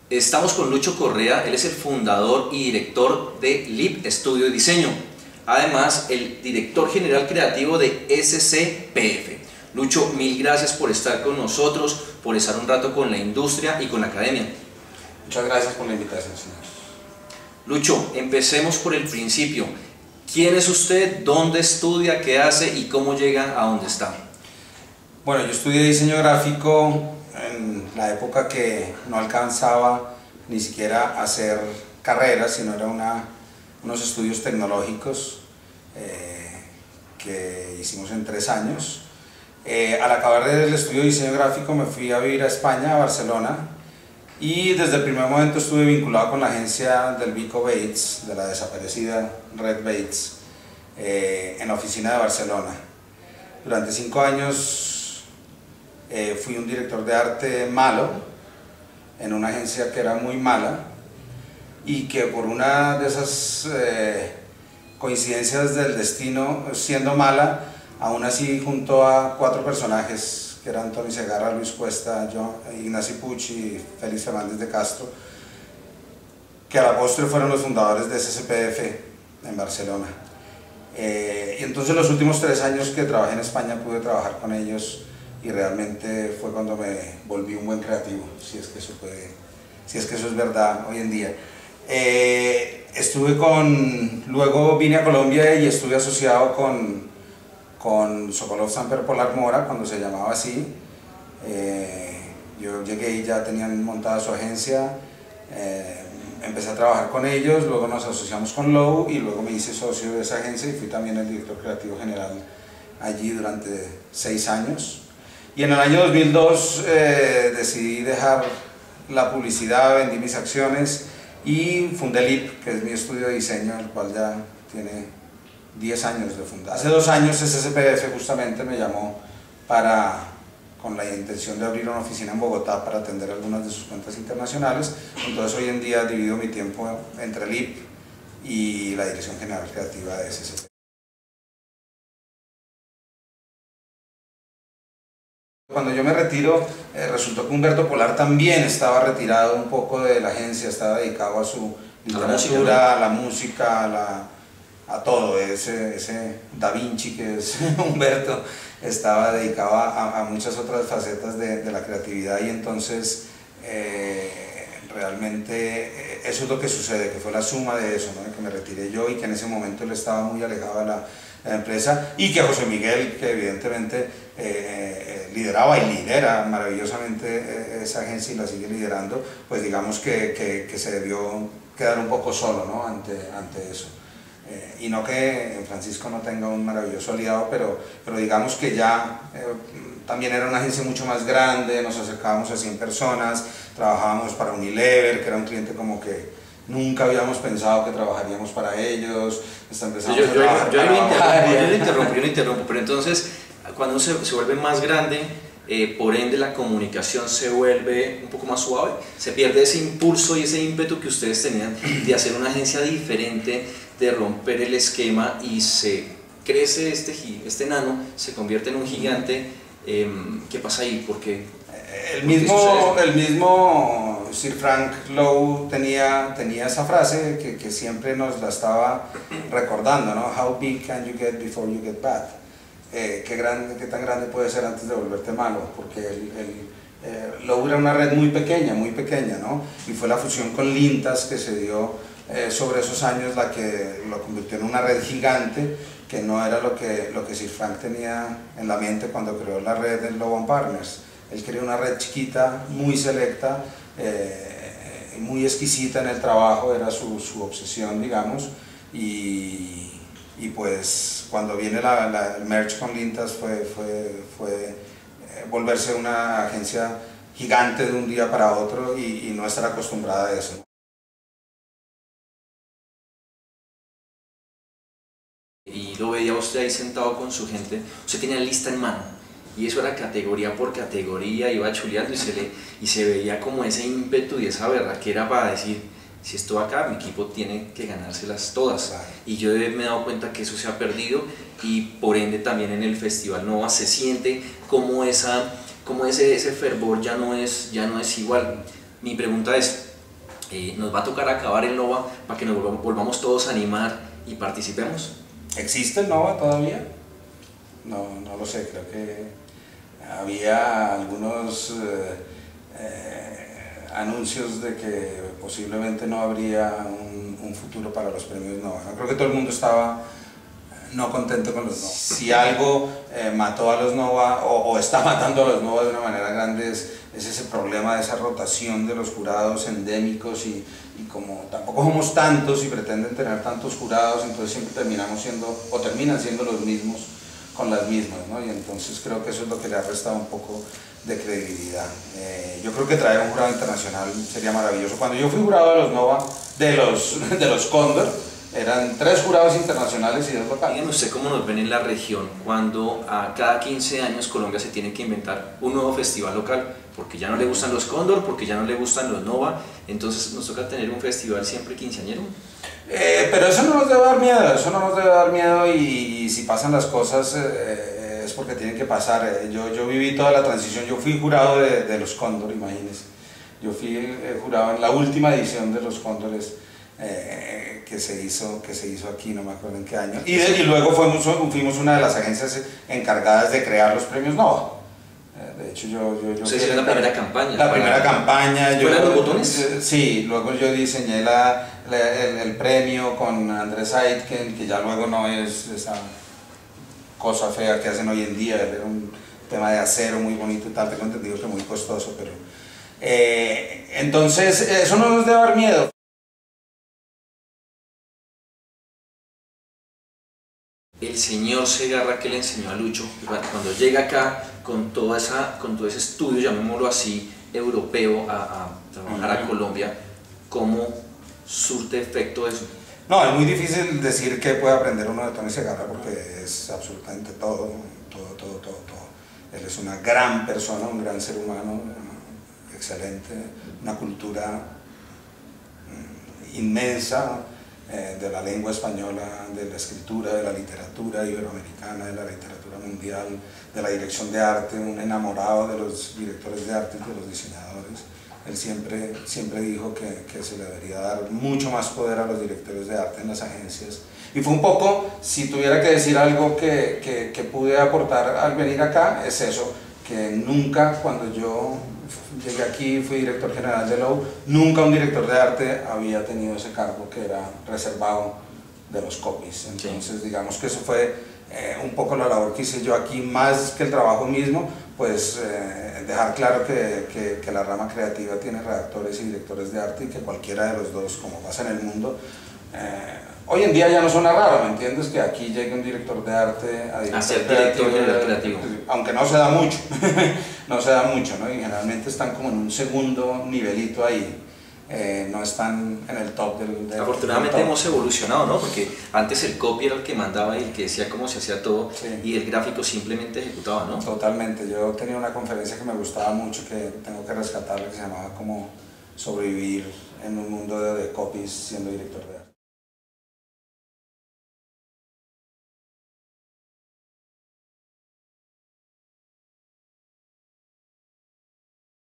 Estamos con Lucho Correa, él es el fundador y director de LIP Estudio de Diseño, además el director general creativo de SCPF. Lucho, mil gracias por estar con nosotros, por estar un rato con la industria y con la academia. Muchas gracias por la invitación, señor. Lucho, empecemos por el principio. ¿Quién es usted? ¿Dónde estudia? ¿Qué hace? ¿Y cómo llega a donde está? Bueno, yo estudié diseño gráfico en la época que no alcanzaba ni siquiera a hacer carreras, sino era unos estudios tecnológicos que hicimos en 3 años. Al acabar el estudio de diseño gráfico me fui a vivir a España, a Barcelona, y desde el primer momento estuve vinculado con la agencia del Vico Bates, de la desaparecida Red Bates, en la oficina de Barcelona. Durante 5 años fui un director de arte malo, en una agencia que era muy mala, y que por una de esas coincidencias del destino, siendo mala, aún así junto a 4 personajes, que eran Tony Segarra, Luis Cuesta, Ignacio Puig y Félix Fernández de Castro, que a la postre fueron los fundadores de SCPF en Barcelona. Y entonces los últimos 3 años que trabajé en España pude trabajar con ellos, y realmente fue cuando me volví un buen creativo, si es que eso es verdad hoy en día. Luego vine a Colombia y estuve asociado con Sokolov Samper Polar Mora, cuando se llamaba así. Yo llegué y ya tenían montada su agencia, empecé a trabajar con ellos, luego nos asociamos con Lowe y luego me hice socio de esa agencia y fui también el director creativo general allí durante 6 años. Y en el año 2002 decidí dejar la publicidad, vendí mis acciones y fundé LIP, que es mi estudio de diseño, el cual ya tiene 10 años de fundado. Hace 2 años SCPF justamente me llamó con la intención de abrir una oficina en Bogotá para atender algunas de sus cuentas internacionales. Entonces hoy en día divido mi tiempo entre LIP y la Dirección General Creativa de SCPF. Cuando yo me retiro, resultó que Humberto Polar también estaba retirado un poco de la agencia, estaba dedicado a su literatura, a la música, a todo. Ese Da Vinci que es Humberto estaba dedicado a muchas otras facetas de la creatividad, y entonces realmente eso es lo que sucede, que fue la suma de eso, ¿no? De que me retiré yo y que en ese momento él estaba muy alejado de la empresa, y que José Miguel, que evidentemente lideraba y lidera maravillosamente esa agencia y la sigue liderando, pues digamos que se debió quedar un poco solo, ¿no? ante eso. Y no que Francisco no tenga un maravilloso aliado, pero digamos que ya también era una agencia mucho más grande, nos acercábamos a 100 personas, trabajábamos para Unilever, que era un cliente como que nunca habíamos pensado que trabajaríamos para ellos. Yo lo interrumpo, pero entonces cuando se vuelve más grande, por ende la comunicación se vuelve un poco más suave, se pierde ese impulso y ese ímpetu que ustedes tenían de hacer una agencia diferente, de romper el esquema, y se crece este enano, se convierte en un gigante. ¿Qué pasa ahí? Porque el mismo Sir Frank Lowe tenía esa frase que siempre nos la estaba recordando, ¿no? How big can you get before you get bad? ¿Qué tan grande puede ser antes de volverte malo? Porque Lowe era una red muy pequeña, ¿no? Y fue la fusión con Lintas que se dio sobre esos años la que lo convirtió en una red gigante, que no era lo que Sir Frank tenía en la mente cuando creó la red de Lowe & Partners. Él creó una red chiquita, muy selecta, muy exquisita en el trabajo, era su obsesión, digamos, y pues cuando viene el merge con Lintas fue volverse una agencia gigante de un día para otro y no estar acostumbrada a eso. Y lo veía usted ahí sentado con su gente, usted tenía lista en mano, y eso era categoría por categoría, iba chuleando y se veía como ese ímpetu y esa berraquera para decir: si estoy acá, mi equipo tiene que ganárselas todas. Y yo me he dado cuenta que eso se ha perdido, y por ende también en el Festival Nova se siente como ese fervor ya no es igual. Mi pregunta es: nos va a tocar acabar el NOVA para que nos volvamos todos a animar y participemos. ¿Existe el NOVA todavía? No, no lo sé, creo que había algunos anuncios de que posiblemente no habría un futuro para los premios NOVA. No creo que todo el mundo estaba no contento con los NOVA. Si algo mató a los NOVA o está matando a los NOVA de una manera grande es ese problema de esa rotación de los jurados endémicos y como tampoco somos tantos y pretenden tener tantos jurados, entonces siempre terminamos siendo o terminan siendo los mismos con las mismas, ¿no? Y entonces creo que eso es lo que le ha restado un poco de credibilidad. Yo creo que traer un jurado internacional sería maravilloso. Cuando yo fui jurado de los NOVA, de los Cóndor, eran 3 jurados internacionales y 2 locales. Díganme usted cómo nos ven en la región cuando a cada 15 años Colombia se tiene que inventar un nuevo festival local, porque ya no le gustan los Cóndor, porque ya no le gustan los NOVA, entonces nos toca tener un festival siempre quinceañero. Pero eso no nos debe dar miedo, eso no nos debe dar miedo y si pasan las cosas es porque tienen que pasar. Yo viví toda la transición, yo fui jurado de los Cóndor, imagínense. Yo fui jurado en la última edición de los Cóndores que se hizo aquí, no me acuerdo en qué año. Y luego fuimos una de las agencias encargadas de crear los premios NOVA. De hecho, ¿Usted hizo la primera campaña? La primera campaña. ¿Fueron los botones? Sí, luego yo diseñé el premio con Andrés Aitken, que ya luego no es esa cosa fea que hacen hoy en día, era un tema de acero muy bonito y tal, tengo entendido que muy costoso, pero... entonces, eso no nos debe dar miedo. El señor Segarra que le enseñó a Lucho, cuando llega acá con todo ese estudio, llamémoslo así, europeo, a trabajar a Colombia, ¿cómo surte efecto eso? No, es muy difícil decir que puede aprender uno de Tony Segarra porque es absolutamente todo. Él es una gran persona, un gran ser humano, excelente, una cultura inmensa, de la lengua española, de la escritura, de la literatura iberoamericana, de la literatura mundial, de la dirección de arte, un enamorado de los directores de arte y de los diseñadores. Él siempre dijo que se le debería dar mucho más poder a los directores de arte en las agencias. Y fue un poco, si tuviera que decir algo que pude aportar al venir acá, es eso, que nunca cuando yo llegué aquí, fui director general de Loewe, nunca un director de arte había tenido ese cargo que era reservado de los copies. Entonces, sí, digamos que eso fue un poco la labor que hice yo aquí, más que el trabajo mismo, pues dejar claro que la rama creativa tiene redactores y directores de arte y que cualquiera de los dos, como pasa en el mundo, hoy en día ya no suena raro, ¿me entiendes? Que aquí llegue un director de arte a ser director creativo, aunque no se da mucho, no se da mucho, ¿no? Y generalmente están como en un segundo nivelito ahí, no están en el top del Afortunadamente del top. hemos evolucionado, ¿no? Porque antes el copy era el que mandaba y el que decía cómo se hacía todo, sí, y el gráfico simplemente ejecutaba, ¿no? Totalmente, yo tenía una conferencia que me gustaba mucho, que tengo que rescatarla, que se llamaba como sobrevivir en un mundo de copies siendo director de arte.